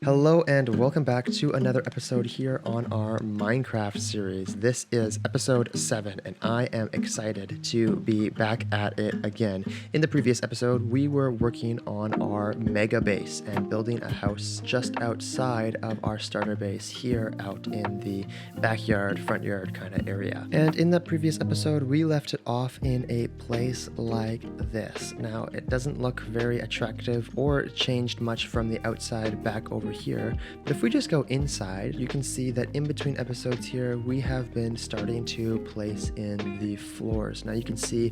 Hello and welcome back to another episode here on our Minecraft series. This is episode 7 and I am excited to be back at it again. In the previous episode, we were working on our mega base and building a house just outside of our starter base here out in the backyard, front yard kind of area. And in that previous episode, we left it off in a place like this. Now, it doesn't look very attractive or changed much from the outside back over here, but if we just go inside, you can see that in between episodes here we have been starting to place in the floors. Now you can see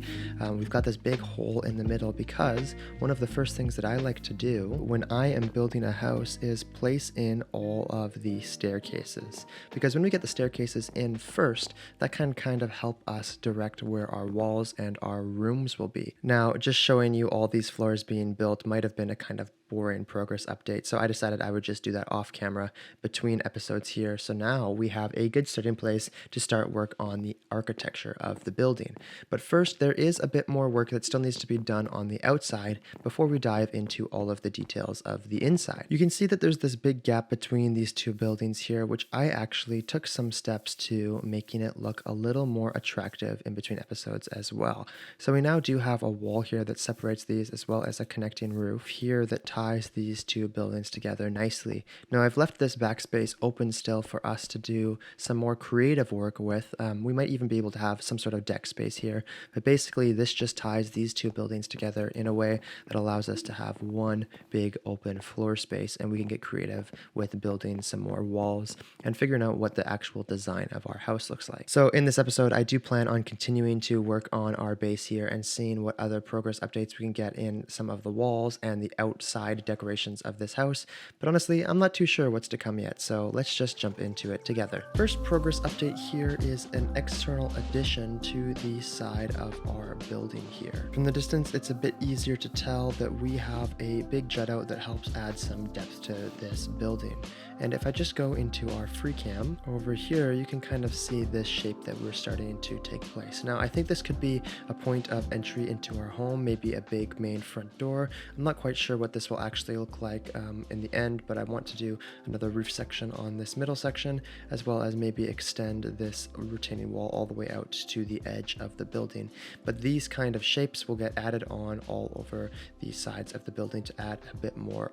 we've got this big hole in the middle because one of the first things that I like to do when I am building a house is place in all of the staircases, because when we get the staircases in first, that can kind of help us direct where our walls and our rooms will be. Now just showing you all these floors being built might have been a kind of boring progress update, so I decided I would just do that off camera between episodes here. So now we have a good starting place to start work on the architecture of the building. But first, there is a bit more work that still needs to be done on the outside before we dive into all of the details of the inside. You can see that there's this big gap between these two buildings here, which I actually took some steps to making it look a little more attractive in between episodes as well. So we now do have a wall here that separates these, as well as a connecting roof here that ties these two buildings together nicely. Now I've left this backspace open still for us to do some more creative work with. We might even be able to have some sort of deck space here, but basically this just ties these two buildings together in a way that allows us to have one big open floor space, and we can get creative with building some more walls and figuring out what the actual design of our house looks like. So in this episode, I do plan on continuing to work on our base here and seeing what other progress updates we can get in some of the walls and the outside decorations of this house, but honestly I'm not too sure what's to come yet, so let's just jump into it together. First progress update here is an external addition to the side of our building here. From the distance it's a bit easier to tell that we have a big jut out that helps add some depth to this building. And if I just go into our free cam over here, you can kind of see this shape that we're starting to take place. Now I think this could be a point of entry into our home, maybe a big main front door. I'm not quite sure what this will actually look like in the end, but I want to do another roof section on this middle section, as well as maybe extend this retaining wall all the way out to the edge of the building. But these kind of shapes will get added on all over the sides of the building to add a bit more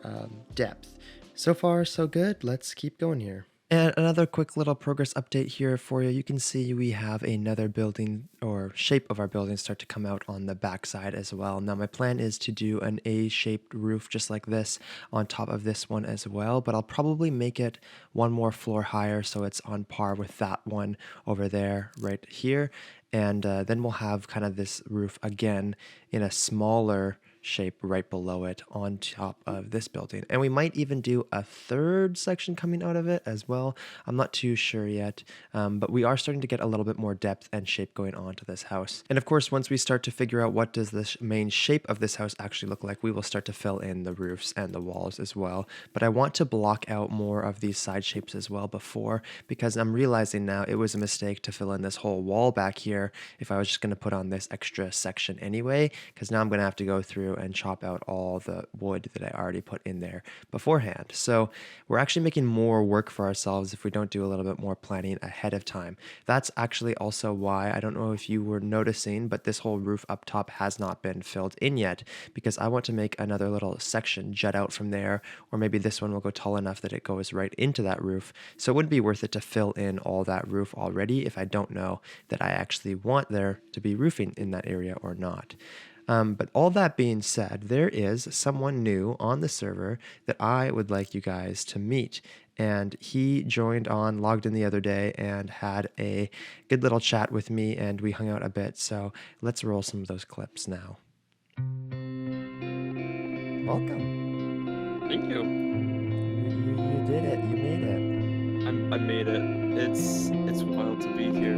depth. So far so good, let's keep going here. And another quick little progress update here for you. You can see we have another building or shape of our building start to come out on the back side as well. Now my plan is to do an A-shaped roof just like this on top of this one as well, but I'll probably make it one more floor higher so it's on par with that one over there right here. And then we'll have kind of this roof again in a smaller shape right below it on top of this building, and we might even do a third section coming out of it as well. I'm not too sure yet, but we are starting to get a little bit more depth and shape going on to this house. And of course, once we start to figure out what does the main shape of this house actually look like, we will start to fill in the roofs and the walls as well. But I want to block out more of these side shapes as well before, because I'm realizing now it was a mistake to fill in this whole wall back here if I was just going to put on this extra section anyway, because now I'm going to have to go through and chop out all the wood that I already put in there beforehand. So we're actually making more work for ourselves if we don't do a little bit more planning ahead of time. That's actually also why, I don't know if you were noticing, but this whole roof up top has not been filled in yet, because I want to make another little section jut out from there, or maybe this one will go tall enough that it goes right into that roof. So it wouldn't be worth it to fill in all that roof already if I don't know that I actually want there to be roofing in that area or not. But all that being said, there is someone new on the server that I would like you guys to meet. And he logged in the other day and had a good little chat with me, and we hung out a bit. So let's roll some of those clips now. Welcome. Thank you. You did it. You made it. I made it. It's wild to be here.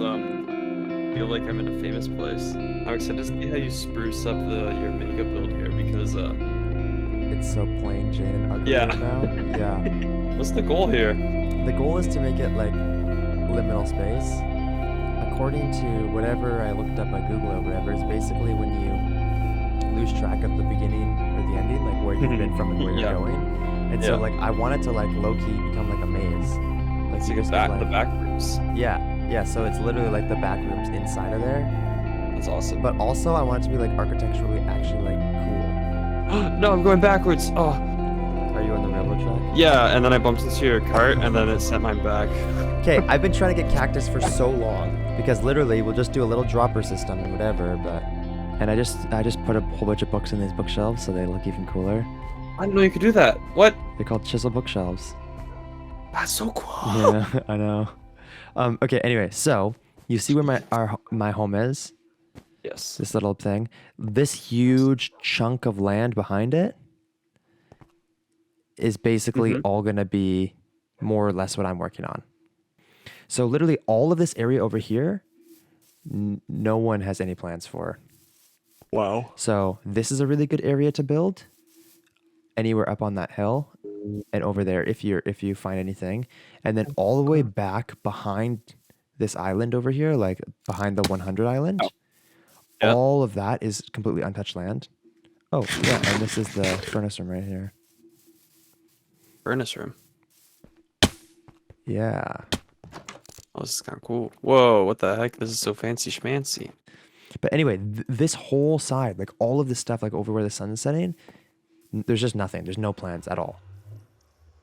I feel like I'm in a famous place. I'm excited to see how you spruce up your mega build here, because It's so plain Jane and ugly right now. Yeah. what's the goal here? The goal is to make it like liminal space. According to whatever I looked up on Google or whatever, it's basically when you lose track of the beginning or the ending, like where you've been from and where you're going. And so Yeah. like I want it to like low key become like a maze. Like So you you just got get the like back rooms. yeah. So it's literally like the back rooms inside of there. That's awesome. But also I want it to be like architecturally actually like cool. No, I'm going backwards. Oh, Are you on the railroad track? yeah. And then I bumped into your cart, and then it sent mine back. Okay, I've been trying to get cactus for so long because literally we'll just do a little dropper system and whatever, but and I just put a whole bunch of books in these bookshelves so they look even cooler. I didn't know you could do that. What? They're called chisel bookshelves. That's so cool. Yeah, I know. Okay, anyway, so you see where my home is? Yes. This little thing. This huge chunk of land behind it is basically Mhm. all gonna be more or less what I'm working on. So literally all of this area over here, no one has any plans for. Wow. So this is a really good area to build. Anywhere up on that hill and over there if you find anything. And then all the way back behind this island over here, like behind the 100 island, Oh, yeah. all of that is completely untouched land. Oh, yeah, and this is the furnace room right here. Furnace room. Yeah. Oh, this is kind of cool. Whoa, what the heck? This is so fancy schmancy. But anyway, this whole side, like all of this stuff, like over where the sun is setting, there's just nothing. There's no plans at all.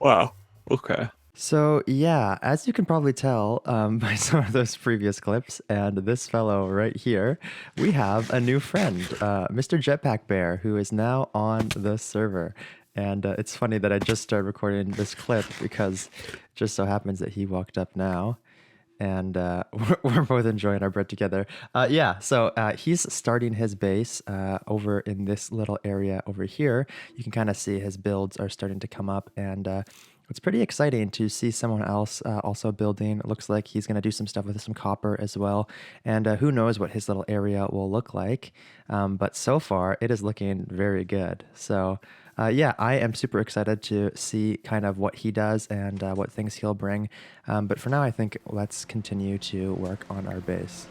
Wow. Okay. So yeah, as you can probably tell by some of those previous clips and this fellow right here, we have a new friend, Mr. Jetpack Bear, who is now on the server. And it's funny that I just started recording this clip because it just so happens that he walked up now. And we're both enjoying our bread together. Yeah, so he's starting his base over in this little area over here. You can kind of see his builds are starting to come up, and it's pretty exciting to see someone else also building. It looks like he's going to do some stuff with some copper as well, and who knows what his little area will look like. But so far, it is looking very good. So yeah, I am super excited to see kind of what he does and what things he'll bring. But for now, I think let's continue to work on our base.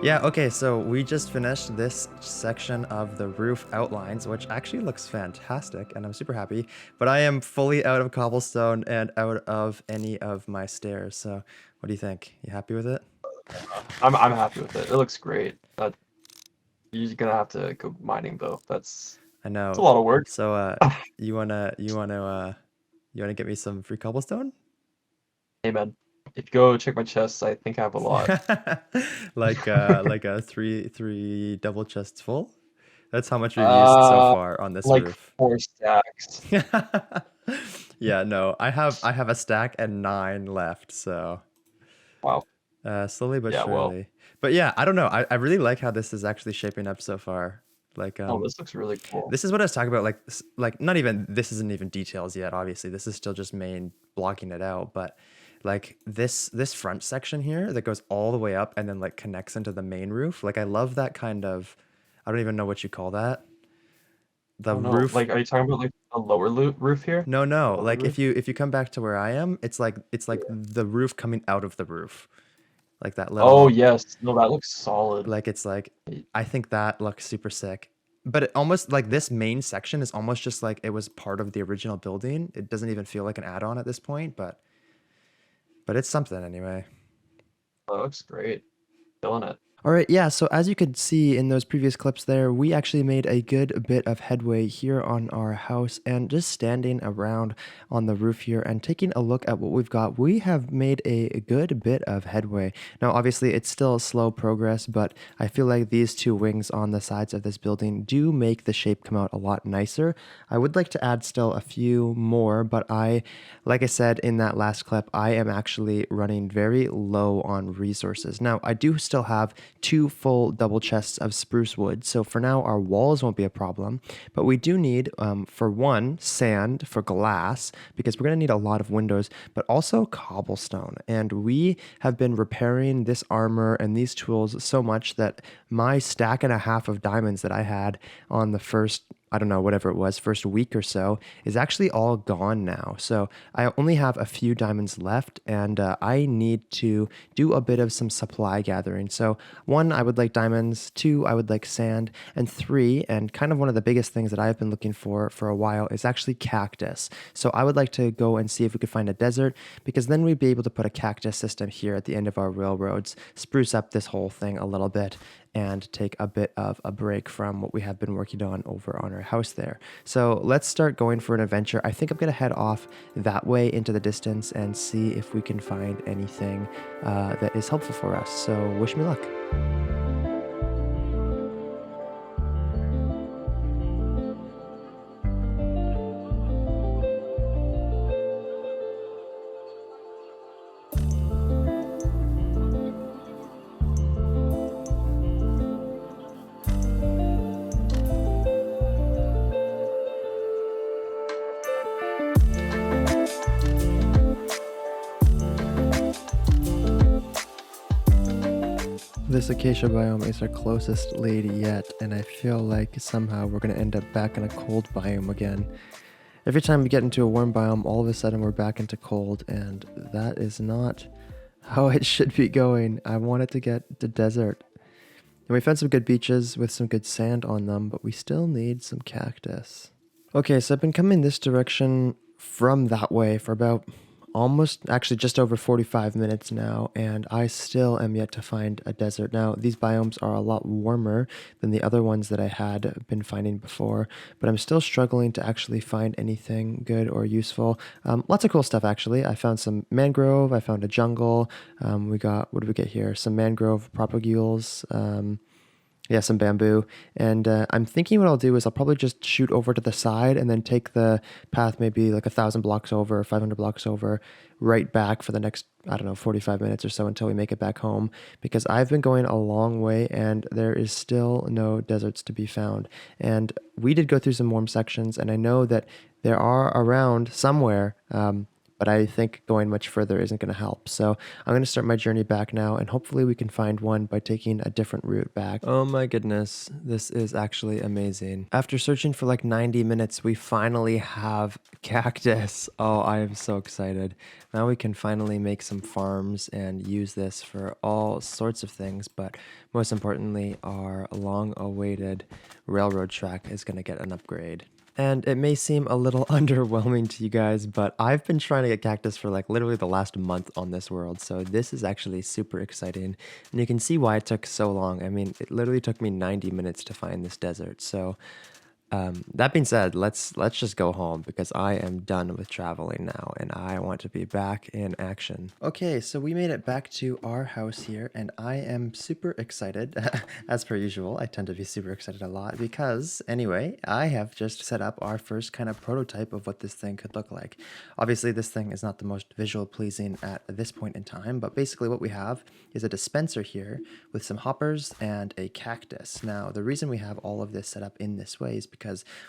Yeah, okay, so we just finished this section of the roof outlines, which actually looks fantastic, and I'm super happy. But I am fully out of cobblestone and out of any of my stairs. So what do you think? You happy with it? I'm happy with it. It looks great. But you're gonna have to go mining though. That's I know. it's a lot of work. So you wanna get me some free cobblestone? Hey man, if you go check my chests, I think I have a lot. like a three double chests full? That's how much we've used so far on this Like roof. 4 stacks. Yeah, no, I have a stack and 9 left, so Wow. slowly but Yeah, well. surely. But yeah, I don't know. I really like how this is actually shaping up so far. Like Oh, this looks really cool. this is what I was talking about. Like not even this isn't even details yet. Obviously, this is still just main blocking it out. But like this front section here that goes all the way up and then like connects into the main roof. Like I love that kind of, I don't even know what you call that. The Oh no, roof. like are you talking about like a lower roof here? No, The no. lower Like roof? if you come back to where I am, it's like Yeah. the roof coming out of the roof. Like that Oh little, yes. No, that looks solid. like it's like, Y- I think that looks super sick. But it almost like this main section is almost just like it was part of the original building. It doesn't even feel like an add-on at this point, but it's something anyway. That looks great. Killing it. All right, yeah, so as you could see in those previous clips there, we actually made a good bit of headway here on our house, and just standing around on the roof here and taking a look at what we've got, we have made a good bit of headway. Now, obviously, it's still slow progress, but I feel like these two wings on the sides of this building do make the shape come out a lot nicer. I would like to add still a few more, but like I said in that last clip, I am actually running very low on resources. Now, I do still have 2 full double chests of spruce wood, so for now our walls won't be a problem, but we do need, for one, sand for glass, because we're going to need a lot of windows, but also cobblestone. And we have been repairing this armor and these tools so much that my stack and a half of diamonds that I had on the first, I don't know, whatever it was, first week or so, is actually all gone now. So I only have a few diamonds left, and I need to do a bit of some supply gathering. So, one, I would like diamonds, two, I would like sand, and three, and kind of one of the biggest things that I've been looking for a while is actually cactus. So I would like to go and see if we could find a desert, because then we'd be able to put a cactus system here at the end of our railroads, spruce up this whole thing a little bit, and take a bit of a break from what we have been working on over on our house there. So let's start going for an adventure. I think I'm going to head off that way into the distance and see if we can find anything that is helpful for us. So wish me luck. This acacia biome is our closest lady yet, and I feel like somehow we're going to end up back in a cold biome again. Every time we get into a warm biome, all of a sudden we're back into cold, and that is not how it should be going. I wanted to get to desert. And we found some good beaches with some good sand on them, but we still need some cactus. Okay, so I've been coming this direction from that way for about almost, actually just over 45 minutes now, and I still am yet to find a desert. Now, these biomes are a lot warmer than the other ones that I had been finding before, but I'm still struggling to actually find anything good or useful. Lots of cool stuff, actually. I found some mangrove, I found a jungle. We got, what did we get here? Some mangrove propagules. Yeah, some bamboo. And I'm thinking what I'll do is I'll probably just shoot over to the side and then take the path maybe like 1,000 blocks over, 500 blocks over, right back for the next, I don't know, 45 minutes or so until we make it back home. Because I've been going a long way and there is still no deserts to be found. And we did go through some warm sections, and I know that there are around somewhere. But I think going much further isn't going to help. So I'm going to start my journey back now, and hopefully we can find one by taking a different route back. Oh my goodness, this is actually amazing. After searching for like 90 minutes, we finally have cactus. Oh, I am so excited. Now we can finally make some farms and use this for all sorts of things, but most importantly, our long-awaited railroad track is going to get an upgrade. And it may seem a little underwhelming to you guys, but I've been trying to get cactus for like literally the last month on this world. So this is actually super exciting. And you can see why it took so long. I mean, it literally took me 90 minutes to find this desert. So that being said, let's just go home because I am done with traveling now and I want to be back in action. Okay, so we made it back to our house here and I am super excited. As per usual, I tend to be super excited a lot because anyway, I have just set up our first kind of prototype of what this thing could look like. Obviously, this thing is not the most visual pleasing at this point in time, but basically what we have is a dispenser here with some hoppers and a cactus. Now, the reason we have all of this set up in this way is because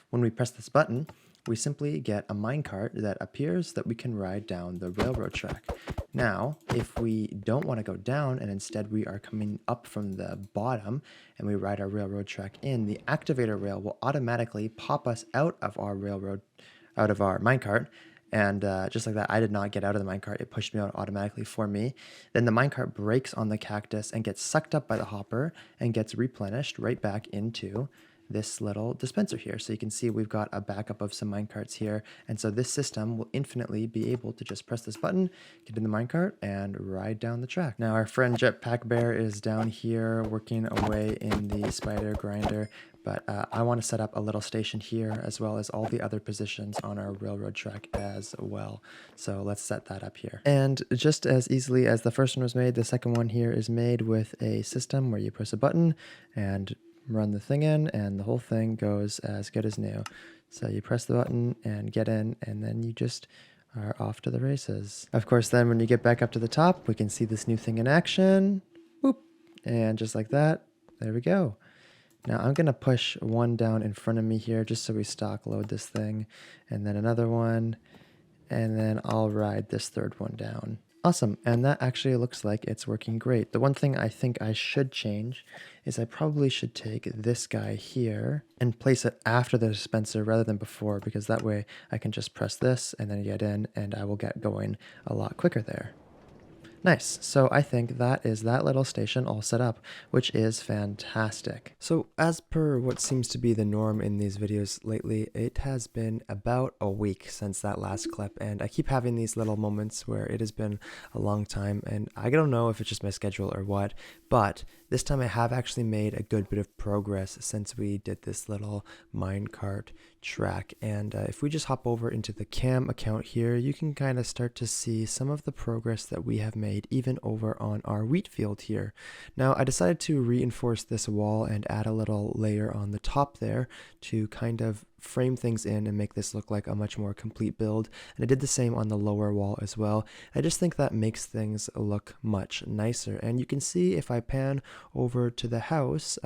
when we press this button, we simply get a minecart that appears that we can ride down the railroad track. Now, if we don't want to go down and instead we are coming up from the bottom and we ride our railroad track in, the activator rail will automatically pop us out of our minecart. And just like that, I did not get out of the minecart. It pushed me out automatically for me. Then the minecart breaks on the cactus and gets sucked up by the hopper and gets replenished right back into this little dispenser here. So you can see we've got a backup of some minecarts here. And so this system will infinitely be able to just press this button, get in the minecart, and ride down the track. Now our friend Jetpack Bear is down here working away in the spider grinder. But I want to set up a little station here as well as all the other positions on our railroad track as well. So let's set that up here. And just as easily as the first one was made, the second one here is made with a system where you press a button and run the thing in, and the whole thing goes as good as new. So you press the button and get in, and then you just are off to the races. Of course, then when you get back up to the top, we can see this new thing in action. Whoop. And just like that, there we go. Now I'm going to push one down in front of me here just so we stock load this thing, and then another one, and then I'll ride this third one down. Awesome, and that actually looks like it's working great. The one thing I think I should change is I probably should take this guy here and place it after the dispenser rather than before, because that way I can just press this and then get in and I will get going a lot quicker there. Nice. So I think that is that little station all set up, which is fantastic. So as per what seems to be the norm in these videos lately, it has been about a week since that last clip, and I keep having these little moments where it has been a long time, and I don't know if it's just my schedule or what, but this time I have actually made a good bit of progress since we did this little minecart track. And if we just hop over into the cam account here, you can kind of start to see some of the progress that we have made even over on our wheat field here. Now I decided to reinforce this wall and add a little layer on the top there to kind of frame things in and make this look like a much more complete build, and I did the same on the lower wall as well. I just think that makes things look much nicer, and you can see if I pan over to the house,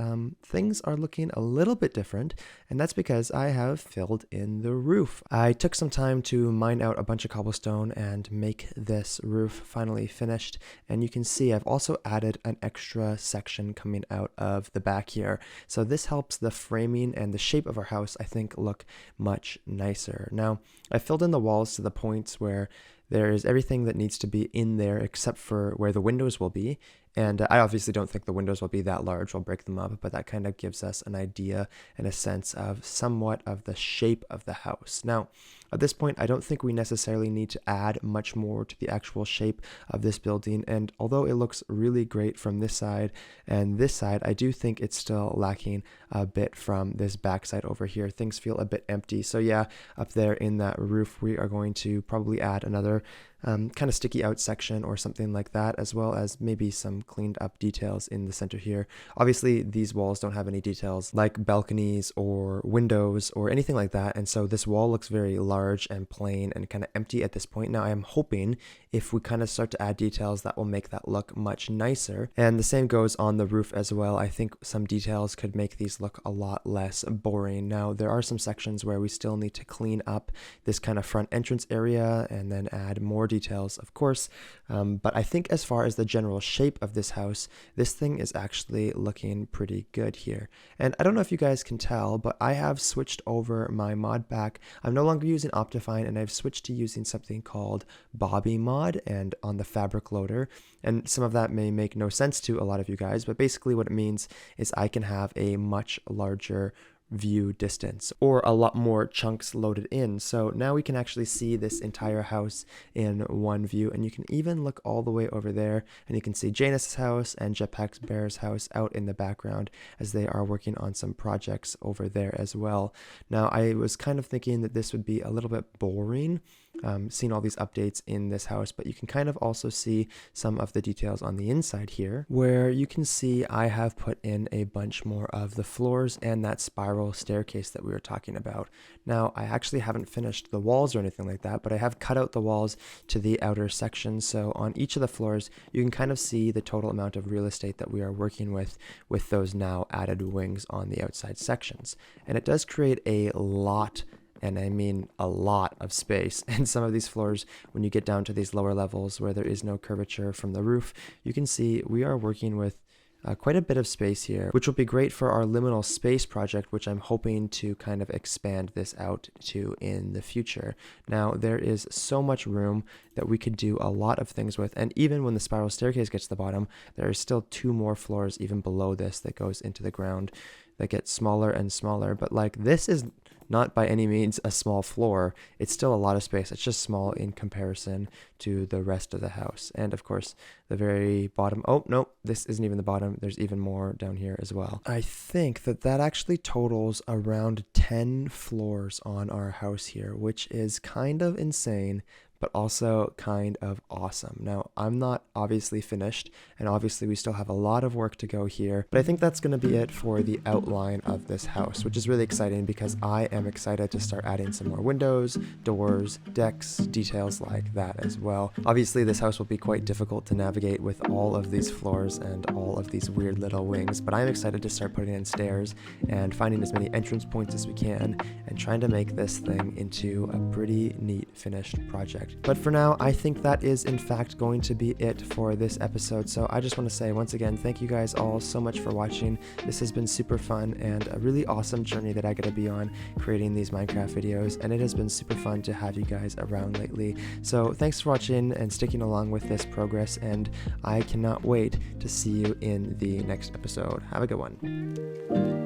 things are looking a little bit different, and that's because I have filled in the roof. I took some time to mine out a bunch of cobblestone and make this roof finally finished, and you can see I've also added an extra section coming out of the back here, so this helps the framing and the shape of our house, I think, look much nicer. Now, I filled in the walls to the points where there is everything that needs to be in there except for where the windows will be. And I obviously don't think the windows will be that large. We'll break them up, but that kind of gives us an idea and a sense of somewhat of the shape of the house. Now, at this point, I don't think we necessarily need to add much more to the actual shape of this building. And although it looks really great from this side and this side, I do think it's still lacking a bit from this backside over here. Things feel a bit empty. So yeah, up there in that roof, we are going to probably add another kind of sticky out section or something like that, as well as maybe some cleaned up details in the center here. Obviously, these walls don't have any details like balconies or windows or anything like that, and so this wall looks very large and plain and kind of empty at this point. Now, I am hoping if we kind of start to add details, that will make that look much nicer. And the same goes on the roof as well. I think some details could make these look a lot less boring. Now, there are some sections where we still need to clean up this kind of front entrance area and then add more details, of course. But I think as far as the general shape of this house, this thing is actually looking pretty good here. And I don't know if you guys can tell, but I have switched over my mod pack. I'm no longer using Optifine, and I've switched to using something called Bobby Mod and on the fabric loader. And some of that may make no sense to a lot of you guys, but basically what it means is I can have a much larger view distance or a lot more chunks loaded in. So now we can actually see this entire house in one view, and you can even look all the way over there and you can see Janus's house and Jetpack Bear's house out in the background as they are working on some projects over there as well. Now, I was kind of thinking that this would be a little bit boring, seeing all these updates in this house, but you can kind of also see some of the details on the inside here, where you can see I have put in a bunch more of the floors and that spiral staircase that we were talking about. Now, I actually haven't finished the walls or anything like that, but I have cut out the walls to the outer section, so on each of the floors you can kind of see the total amount of real estate that we are working with those now added wings on the outside sections. And it does create a lot and I mean a lot of space. And some of these floors, when you get down to these lower levels where there is no curvature from the roof, you can see we are working with quite a bit of space here, which will be great for our liminal space project, which I'm hoping to kind of expand this out to in the future. Now, there is so much room that we could do a lot of things with, and even when the spiral staircase gets to the bottom, there are still 2 more floors even below this that goes into the ground that get smaller and smaller. But like, this is not by any means a small floor. It's still a lot of space. It's just small in comparison to the rest of the house. And of course, the very bottom, oh no, this isn't even the bottom. There's even more down here as well. I think that that actually totals around 10 floors on our house here, which is kind of insane, but also kind of awesome. Now, I'm not obviously finished, and obviously we still have a lot of work to go here, but I think that's going to be it for the outline of this house, which is really exciting because I am excited to start adding some more windows, doors, decks, details like that as well. Obviously, this house will be quite difficult to navigate with all of these floors and all of these weird little wings, but I'm excited to start putting in stairs and finding as many entrance points as we can and trying to make this thing into a pretty neat finished project. But for now, I think that is in fact going to be it for this episode. So I just want to say once again, thank you guys all so much for watching. This has been super fun and a really awesome journey that I get to be on creating these Minecraft videos. And it has been super fun to have you guys around lately. So thanks for watching and sticking along with this progress. And I cannot wait to see you in the next episode. Have a good one.